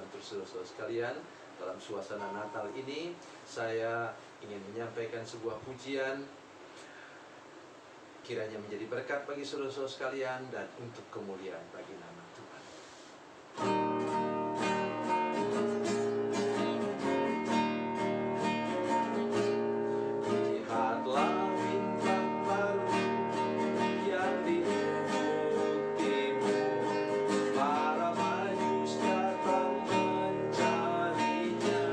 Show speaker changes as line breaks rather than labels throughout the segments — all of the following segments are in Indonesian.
untuk saudara-saudara sekalian. Dalam suasana Natal ini, saya ingin menyampaikan sebuah pujian, kiranya menjadi berkat bagi saudara-saudara sekalian dan untuk kemuliaan bagi nama Tuhan. Lihatlah bintang baru yang di ufuk timur, para Majus datang mencarinya.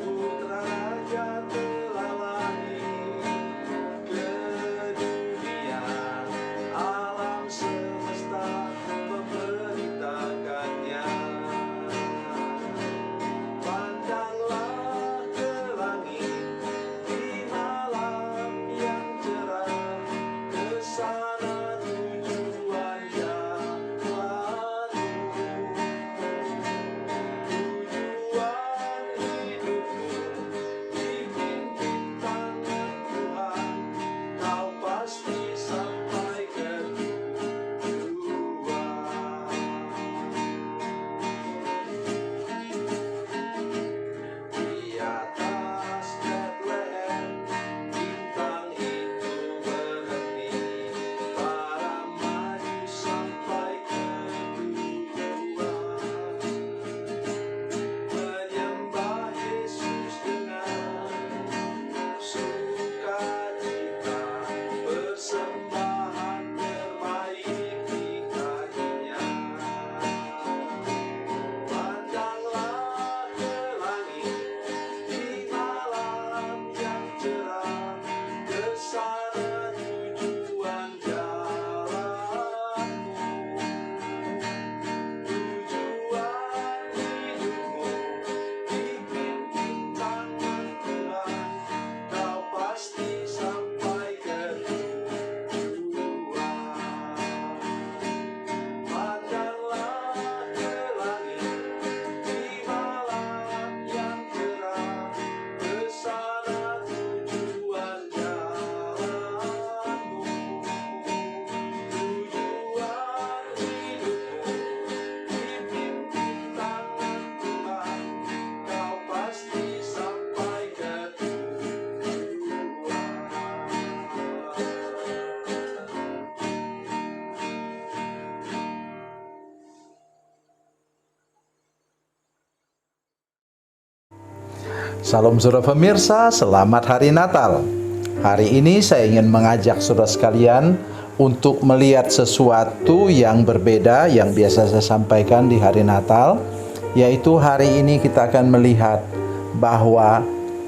Putra Raja telah lahir ke dunia, alam semesta memberitakannya. Pandanglah ke langit di malam yang cerah, ke sana tujuan jalanmu. Tujuan hidupmu dipimpin tangan Tuhan, kau pasti sampai ke tujuan. Di atas Bethlehem bintang itu berhenti, para Majus sampai ke tujuan. Menyembah Yesus dengan sukacita, persembahan terbaik di kakinya. Pandanglah ke langit di malam yang cerah, ke sana tujuan jalanmu. Tujuan hidupmu dipimpin tangan Tuhan, kau pasti sampai ke tujuan. Pandanglah ke langit di malam yang cerah, ke sana tujuan jalanmu. Tujuan hidupmu dipimpin tangan Tuhan, kau pasti sampai ke tujuan.
Salam saudara pemirsa, selamat hari Natal. Hari ini saya ingin mengajak saudara sekalian untuk melihat sesuatu yang berbeda yang biasa saya sampaikan di hari Natal, yaitu hari ini kita akan melihat bahwa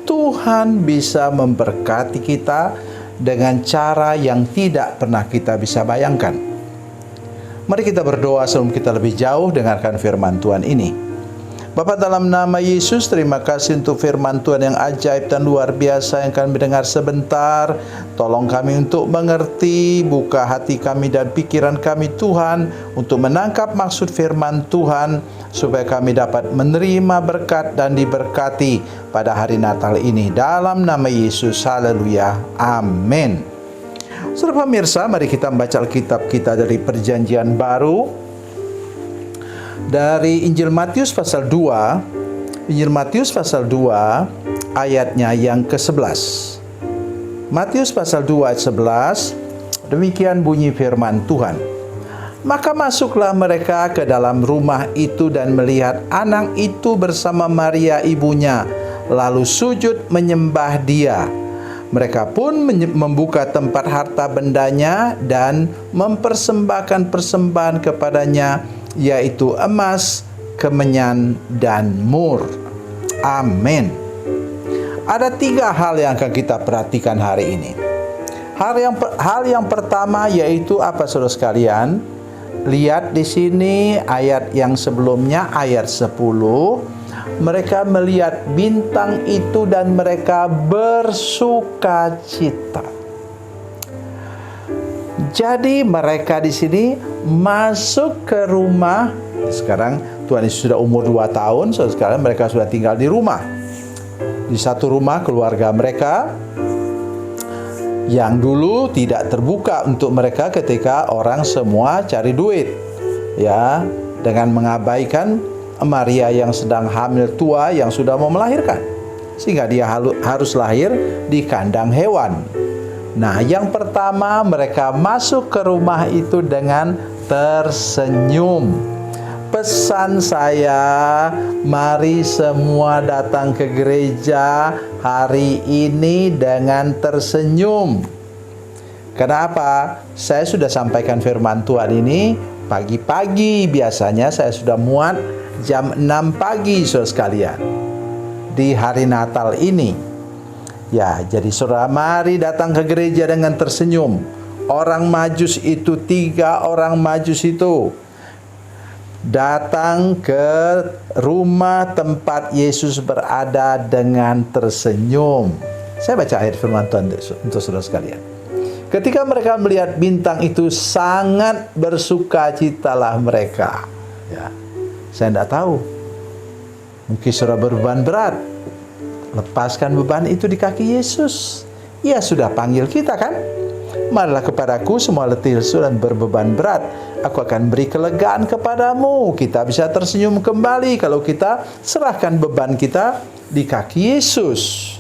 Tuhan bisa memberkati kita dengan cara yang tidak pernah kita bisa bayangkan. Mari kita berdoa sebelum kita lebih jauh dengarkan firman Tuhan ini. Bapa, dalam nama Yesus, terima kasih untuk firman Tuhan yang ajaib dan luar biasa yang kami dengar sebentar. Tolong kami untuk mengerti, buka hati kami dan pikiran kami Tuhan, untuk menangkap maksud firman Tuhan, supaya kami dapat menerima berkat dan diberkati pada hari Natal ini. Dalam nama Yesus, haleluya, amin. Saudara pemirsa, mari kita membaca Alkitab kita dari Perjanjian Baru, dari Injil Matius pasal 2, Injil Matius pasal 2 ayatnya yang ke-11. Matius pasal 2 ayat 11, demikian bunyi firman Tuhan. Maka masuklah mereka ke dalam rumah itu dan melihat anak itu bersama Maria ibunya, lalu sujud menyembah dia. Mereka pun membuka tempat harta bendanya dan mempersembahkan persembahan kepadanya, yaitu emas, kemenyan, dan mur. Amin. Ada 3 hal yang akan kita perhatikan hari ini. Hal yang pertama yaitu apa, saudara sekalian? Lihat di sini ayat yang sebelumnya, ayat 10. Mereka melihat bintang itu dan mereka bersukacita. Jadi mereka di sini masuk ke rumah. Sekarang Tuhan Yesus sudah umur 2 tahun, sekarang mereka sudah tinggal di rumah. Di satu rumah keluarga mereka yang dulu tidak terbuka untuk mereka ketika orang semua cari duit. Ya, dengan mengabaikan Maria yang sedang hamil tua yang sudah mau melahirkan, sehingga dia harus lahir di kandang hewan. Nah, yang pertama, mereka masuk ke rumah itu dengan tersenyum. Pesan saya, mari semua datang ke gereja hari ini dengan tersenyum. Kenapa? Saya sudah sampaikan firman Tuhan ini pagi-pagi. Biasanya saya sudah muat jam 6 pagi, saudara sekalian, di hari Natal ini. Ya, jadi saudara, mari datang ke gereja dengan tersenyum. Orang Majus itu, 3 orang Majus itu datang ke rumah tempat Yesus berada dengan tersenyum. Saya baca ayat firman Tuhan untuk saudara sekalian. Ketika mereka melihat bintang itu, sangat bersukacitalah mereka. Ya, saya tidak tahu. Mungkin saudara berbeban berat. Lepaskan beban itu di kaki Yesus. Ia sudah panggil kita, kan? Marilah kepadaku semua letih lesu dan berbeban berat, aku akan beri kelegaan kepadamu. Kita bisa tersenyum kembali kalau kita serahkan beban kita di kaki Yesus.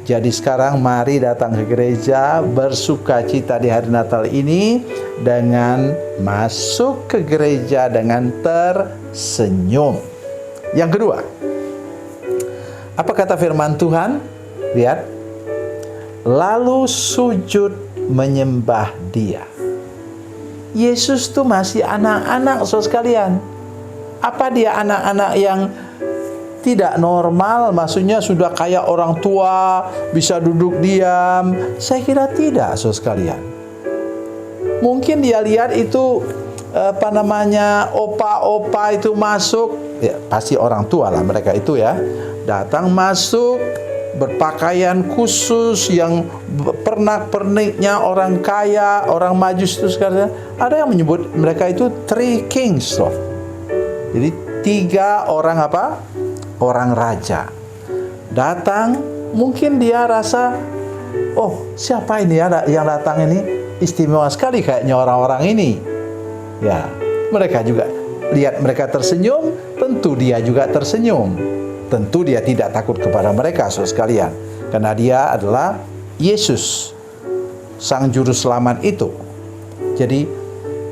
Jadi sekarang mari datang ke gereja, bersukacita di hari Natal ini dengan masuk ke gereja dengan tersenyum. Yang kedua, apa kata firman Tuhan? Lihat, lalu sujud menyembah Dia. Yesus tuh masih anak-anak, saudara sekalian. Apa dia anak-anak yang tidak normal? Maksudnya sudah kayak orang tua, bisa duduk diam? Saya kira tidak, saudara sekalian. Mungkin dia lihat itu opa-opa itu masuk, ya, pasti orang tua lah mereka itu ya, datang masuk berpakaian khusus yang pernak-perniknya orang kaya, orang Majus itu sekarang. Ada yang menyebut mereka itu 3 kings loh. Jadi 3 orang apa? Orang raja. Datang, mungkin dia rasa, oh siapa ini yang datang ini? Istimewa sekali kayaknya orang-orang ini. Ya, mereka juga lihat mereka tersenyum, tentu dia juga tersenyum. Tentu dia tidak takut kepada mereka, saudara sekalian, karena dia adalah Yesus, Sang Juru Selamat itu. Jadi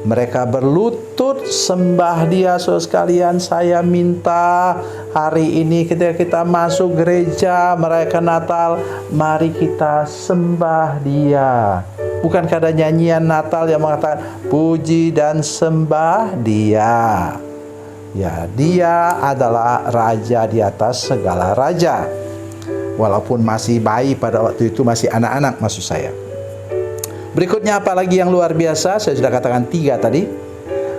mereka berlutut sembah Dia, saudara sekalian. Saya minta hari ini ketika kita masuk gereja merayakan Natal, mari kita sembah Dia. Bukankah ada nyanyian Natal yang mengatakan puji dan sembah Dia? Ya, Dia adalah Raja di atas segala raja. Walaupun masih bayi pada waktu itu, masih anak-anak maksud saya. Berikutnya apalagi yang luar biasa? Saya sudah katakan 3 tadi.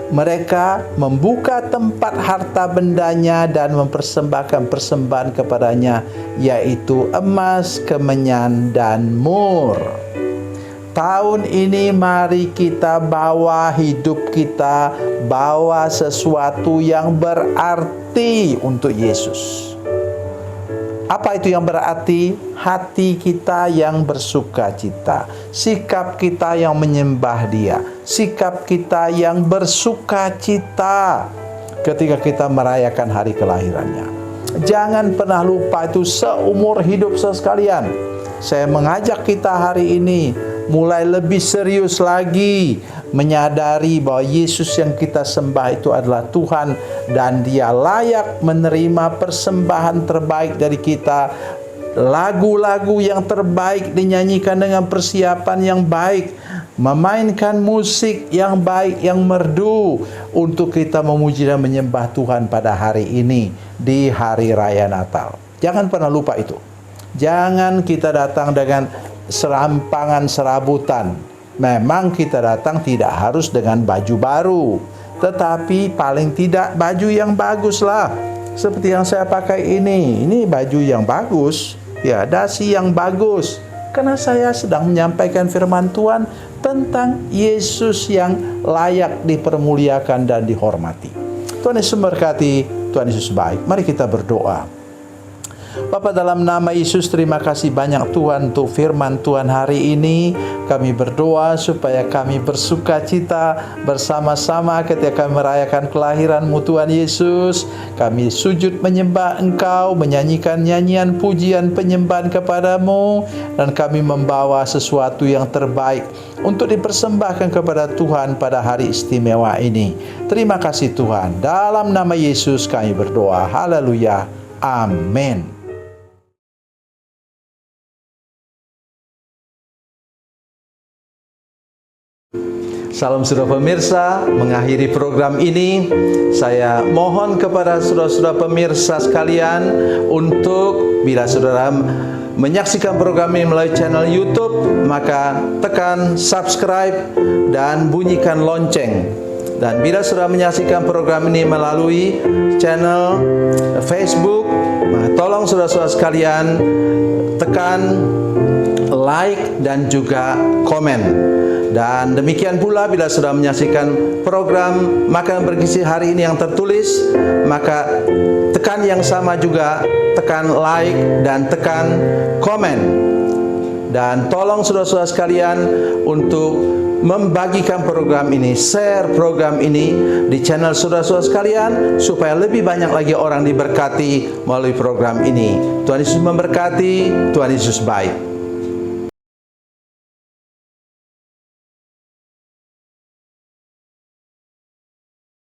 Mereka membuka tempat harta bendanya dan mempersembahkan persembahan kepadanya, yaitu emas, kemenyan, dan mur. Tahun ini mari kita bawa hidup kita, bawa sesuatu yang berarti untuk Yesus. Apa itu yang berarti? Hati kita yang bersukacita, sikap kita yang menyembah Dia, sikap kita yang bersukacita ketika kita merayakan hari kelahirannya. Jangan pernah lupa itu seumur hidup sekalian. Saya mengajak kita hari ini mulai lebih serius lagi menyadari bahwa Yesus yang kita sembah itu adalah Tuhan dan Dia layak menerima persembahan terbaik dari kita. Lagu-lagu yang terbaik dinyanyikan dengan persiapan yang baik, memainkan musik yang baik, yang merdu untuk kita memuji dan menyembah Tuhan pada hari ini di hari raya Natal. Jangan pernah lupa itu. Jangan kita datang dengan serampangan serabutan. Memang kita datang tidak harus dengan baju baru, tetapi paling tidak baju yang bagus lah. Seperti yang saya pakai ini baju yang bagus, ya, dasi yang bagus. Karena saya sedang menyampaikan firman Tuhan tentang Yesus yang layak dipermuliakan dan dihormati. Tuhan Yesus memberkati, Tuhan Yesus baik. Mari kita berdoa. Bapa, dalam nama Yesus, terima kasih banyak Tuhan untuk firman Tuhan hari ini. Kami berdoa supaya kami bersuka cita bersama-sama ketika kami merayakan kelahiran-Mu Tuhan Yesus. Kami sujud menyembah Engkau, menyanyikan nyanyian pujian penyembahan kepadamu, dan kami membawa sesuatu yang terbaik untuk dipersembahkan kepada Tuhan pada hari istimewa ini. Terima kasih Tuhan. Dalam nama Yesus kami berdoa. Haleluya. Amin. Salam saudara pemirsa, mengakhiri program ini saya mohon kepada saudara-saudara pemirsa sekalian untuk bila saudara menyaksikan program ini melalui channel YouTube, maka tekan subscribe dan bunyikan lonceng. Dan bila saudara menyaksikan program ini melalui channel Facebook, tolong saudara-saudara sekalian tekan like dan juga komen. Dan demikian pula bila sudah menyaksikan program Makanan Bergizi hari ini yang tertulis, maka tekan yang sama juga, tekan like dan tekan komen. Dan tolong saudara-saudara sekalian untuk membagikan program ini, share program ini di channel saudara-saudara sekalian, supaya lebih banyak lagi orang diberkati melalui program ini. Tuhan Yesus memberkati, Tuhan Yesus baik.